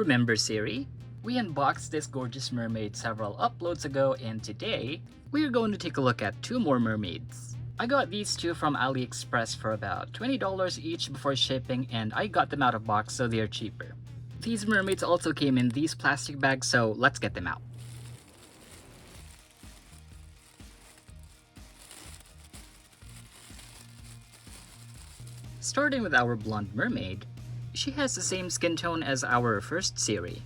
Remember Siri? We unboxed this gorgeous mermaid several uploads ago, and today, we're going to take a look at two more mermaids. I got these two from AliExpress for about $20 each before shipping, and I got them out of box so they're cheaper. These mermaids also came in these plastic bags, so let's get them out. Starting with our blonde mermaid, she has the same skin tone as our first series.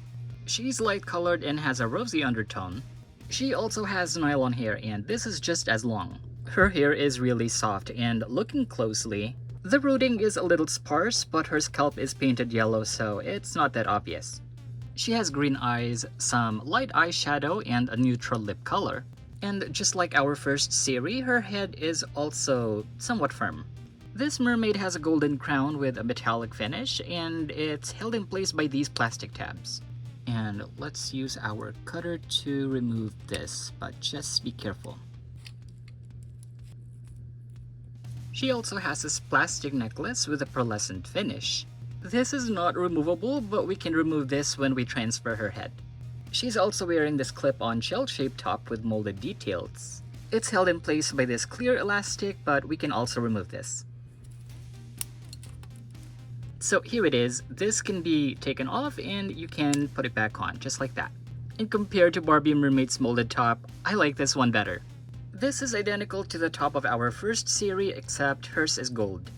She's light colored and has a rosy undertone. She also has nylon hair, and this is just as long. Her hair is really soft, and looking closely, the rooting is a little sparse, but her scalp is painted yellow, so it's not that obvious. She has green eyes, some light eyeshadow, and a neutral lip color. And just like our first series, her head is also somewhat firm. This mermaid has a golden crown with a metallic finish, and it's held in place by these plastic tabs. And let's use our cutter to remove this, but just be careful. She also has this plastic necklace with a pearlescent finish. This is not removable, but we can remove this when we transfer her head. She's also wearing this clip-on shell-shaped top with molded details. It's held in place by this clear elastic, but we can also remove this. So here it is. This can be taken off and you can put it back on, just like that. And compared to Barbie Mermaid's molded top, I like this one better. This is identical to the top of our first series, except hers is gold.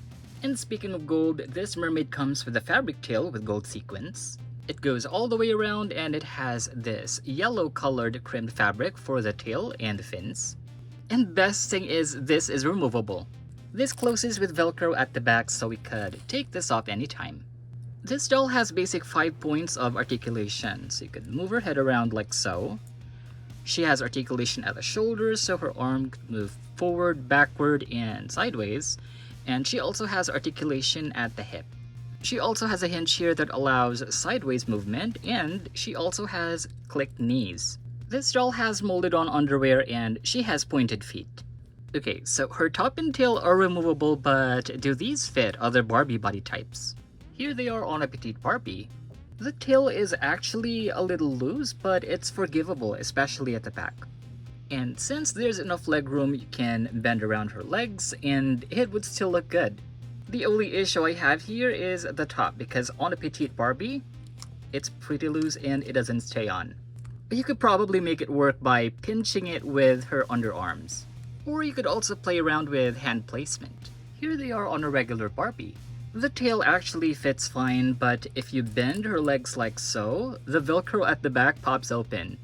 And speaking of gold, this mermaid comes with a fabric tail with gold sequins. It goes all the way around, and it has this yellow colored crimped fabric for the tail and the fins. And best thing is, this is removable. This closes with Velcro at the back, so we could take this off anytime. This doll has basic 5 points of articulation, so you could move her head around like so. She has articulation at the shoulders, so her arm could move forward, backward, and sideways. And she also has articulation at the hip. She also has a hinge here that allows sideways movement, and she also has clicked knees. This doll has molded on underwear, and she has pointed feet. Okay, so her top and tail are removable, but do these fit other Barbie body types? Here they are on a petite Barbie. The tail is actually a little loose, but it's forgivable, especially at the back. And since there's enough leg room, you can bend around her legs, and it would still look good. The only issue I have here is the top, because on a petite Barbie, it's pretty loose and it doesn't stay on. But you could probably make it work by pinching it with her underarms. Or you could also play around with hand placement. Here they are on a regular Barbie. The tail actually fits fine, but if you bend her legs like so, the Velcro at the back pops open.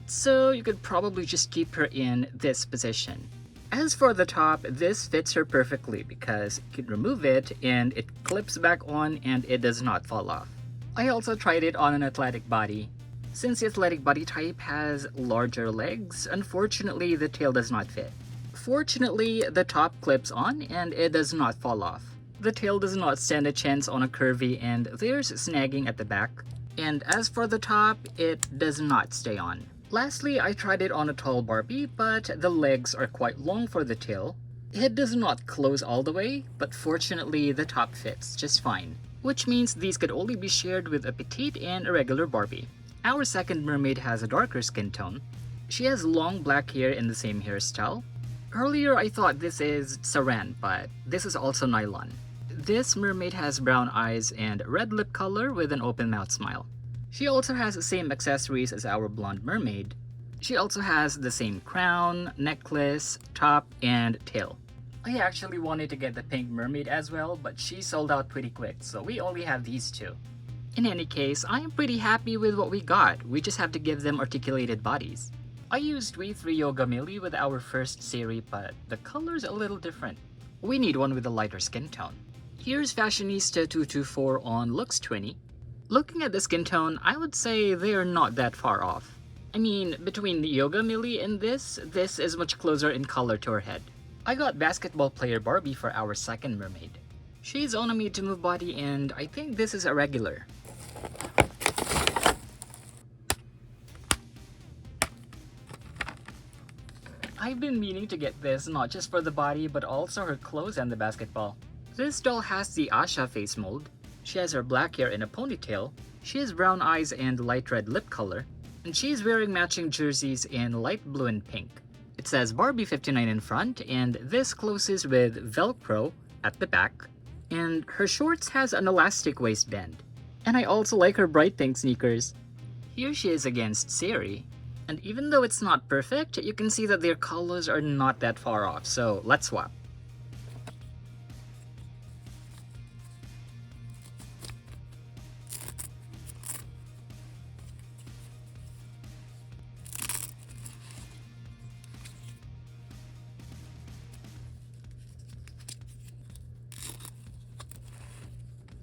So you could probably just keep her in this position. As for the top, this fits her perfectly because you can remove it and it clips back on and it does not fall off. I also tried it on an athletic body. Since the athletic body type has larger legs, unfortunately the tail does not fit. Fortunately, the top clips on and it does not fall off. The tail does not stand a chance on a curvy, and there's snagging at the back. And as for the top, it does not stay on. Lastly, I tried it on a tall Barbie, but the legs are quite long for the tail. It does not close all the way, but fortunately the top fits just fine. Which means these could only be shared with a petite and a regular Barbie. Our second mermaid has a darker skin tone. She has long black hair in the same hairstyle. Earlier I thought this is saran, but this is also nylon. This mermaid has brown eyes and red lip color with an open mouth smile. She also has the same accessories as our blonde mermaid. She also has the same crown, necklace, top, and tail. I actually wanted to get the pink mermaid as well, but she sold out pretty quick, so we only have these two. In any case, I am pretty happy with what we got. We just have to give them articulated bodies. I used We3 Yoga Millie with our first series, but the color's a little different. We need one with a lighter skin tone. Here's Fashionista 224 on Looks 20. Looking at the skin tone, I would say they're not that far off. I mean, between Yoga Millie and this is much closer in color to her head. I got basketball player Barbie for our second mermaid. She's on a made to move body, and I think this is a regular. I've been meaning to get this not just for the body, but also her clothes and the basketball. This doll has the Asha face mold. She has her black hair in a ponytail. She has brown eyes and light red lip color, and she is wearing matching jerseys in light blue and pink. It says Barbie 59 in front, and this closes with Velcro at the back, and her shorts has an elastic waistband. And I also like her bright pink sneakers. Here she is against Siri, and even though it's not perfect, you can see that their colors are not that far off, so let's swap.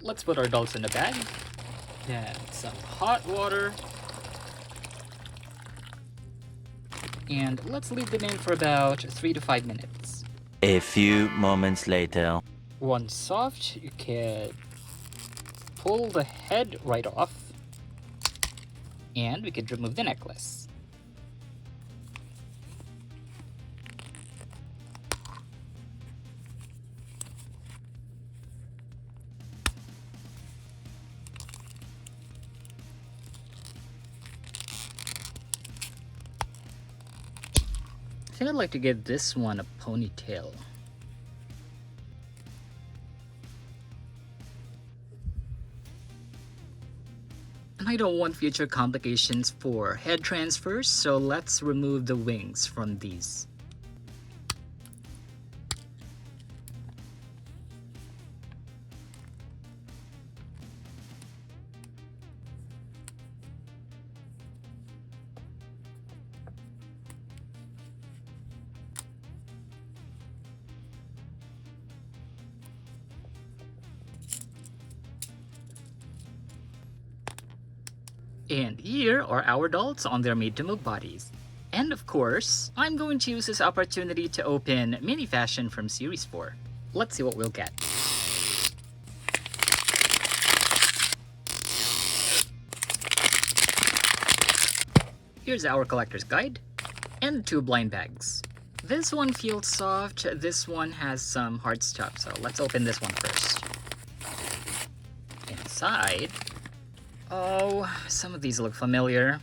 Let's put our dolls in a bag. Then some hot water. And let's leave them in for about 3 to 5 minutes. A few moments later. Once soft, you can pull the head right off. And we could remove the necklace. I think I'd like to give this one a ponytail. And I don't want future complications for head transfers, so let's remove the wings from these. And here are our dolls on their made-to-move bodies. And of course, I'm going to use this opportunity to open mini fashion from Series 4. Let's see what we'll get. Here's our collector's guide, and 2 blind bags. This one feels soft, this one has some hard stuff, so let's open this one first. Inside, oh, some of these look familiar.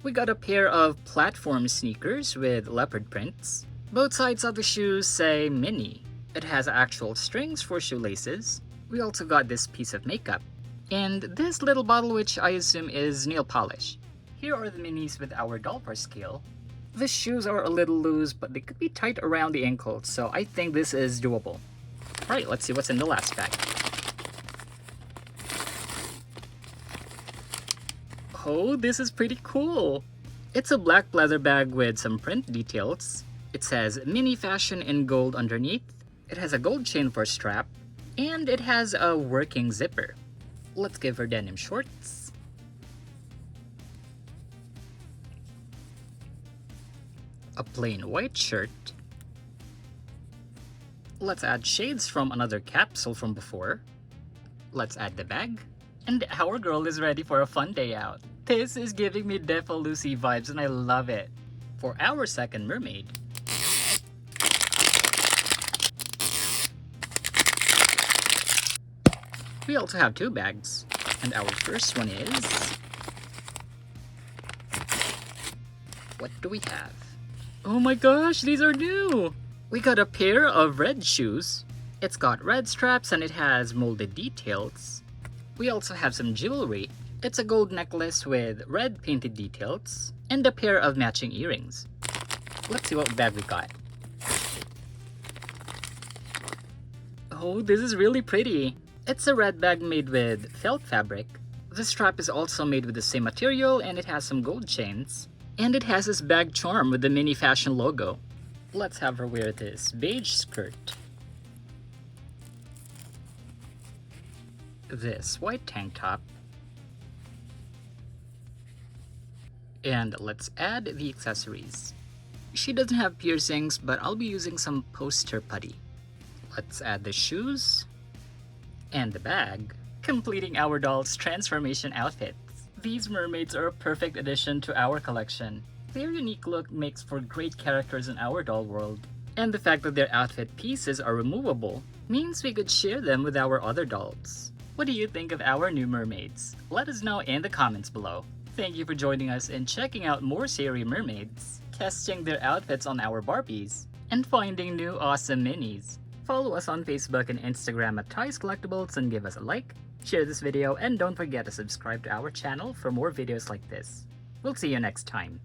We got a pair of platform sneakers with leopard prints. Both sides of the shoes say mini. It has actual strings for shoelaces. We also got this piece of makeup. And this little bottle, which I assume is nail polish. Here are the minis with our doll per scale. The shoes are a little loose, but they could be tight around the ankles, so I think this is doable. Alright, let's see what's in the last bag. Oh, this is pretty cool! It's a black leather bag with some print details. It says mini fashion in gold underneath. It has a gold chain for strap. And it has a working zipper. Let's give her denim shorts. A plain white shirt. Let's add shades from another capsule from before. Let's add the bag. And our girl is ready for a fun day out. This is giving me Defo Lucy vibes and I love it. For our second mermaid, we also have 2 bags. And our first one is... what do we have? Oh my gosh, these are new! We got a pair of red shoes. It's got red straps and it has molded details. We also have some jewelry. It's a gold necklace with red painted details and a pair of matching earrings. Let's see what bag we got. Oh, this is really pretty. It's a red bag made with felt fabric. The strap is also made with the same material and it has some gold chains. And it has this bag charm with the mini fashion logo. Let's have her wear this beige skirt. This white tank top. And let's add the accessories. She doesn't have piercings, but I'll be using some poster putty. Let's add the shoes and the bag, completing our doll's transformation outfits. These mermaids are a perfect addition to our collection. Their unique look makes for great characters in our doll world. And the fact that their outfit pieces are removable means we could share them with our other dolls. What do you think of our new mermaids? Let us know in the comments below. Thank you for joining us and checking out more series mermaids, testing their outfits on our Barbies, and finding new awesome minis. Follow us on Facebook and Instagram at Toys Collectibles and give us a like, share this video, and don't forget to subscribe to our channel for more videos like this. We'll see you next time.